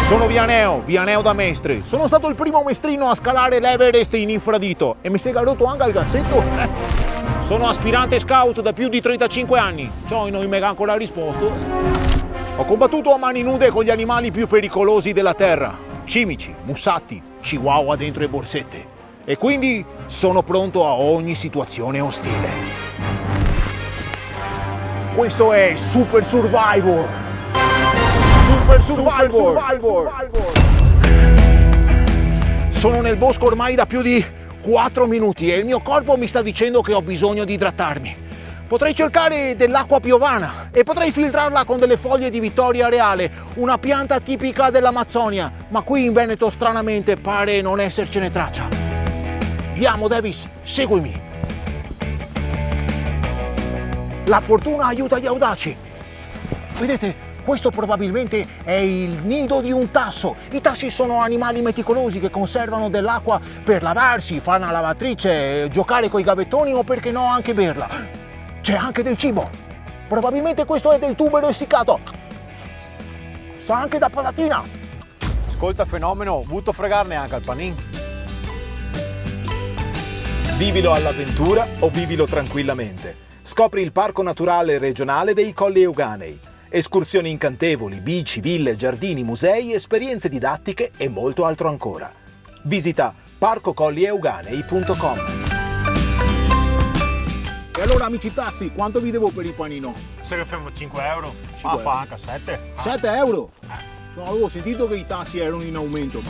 Sono Vianeo da Mestre. Sono stato il primo maestrino a scalare l'Everest in infradito e mi si è rotto anche il cassetto. Sono aspirante scout da più di 35 anni. Ciò non mi ha ancora risposto. Ho combattuto a mani nude con gli animali più pericolosi della terra. Cimici, mussatti, chihuahua dentro le borsette. E quindi sono pronto a ogni situazione ostile. Questo è Super Survivor. Super Survivor. Sono nel bosco ormai da più di 4 minuti e il mio corpo mi sta dicendo che ho bisogno di idratarmi. Potrei cercare dell'acqua piovana e potrei filtrarla con delle foglie di Vittoria Reale, una pianta tipica dell'Amazzonia, ma qui in Veneto stranamente pare non essercene traccia. Andiamo Davis, seguimi. La fortuna aiuta gli audaci. Vedete? Questo probabilmente è il nido di un tasso. I tassi sono animali meticolosi che conservano dell'acqua per lavarsi, fare una lavatrice, giocare coi gavettoni o perché no anche berla. C'è anche del cibo. Probabilmente questo è del tubero essiccato. Sa anche da patatina. Ascolta fenomeno, butto fregarne anche al panin. Vivilo all'avventura o vivilo tranquillamente. Scopri il Parco Naturale Regionale dei Colli Euganei. Escursioni incantevoli, bici, ville, giardini, musei, esperienze didattiche e molto altro ancora. Visita parcocollieuganei.com. E allora amici tassi, quanto vi devo per il panino? Se lo fermo 5 euro, 5 fa anche 7. 7 euro? Avevo sentito che i tassi erano in aumento, ma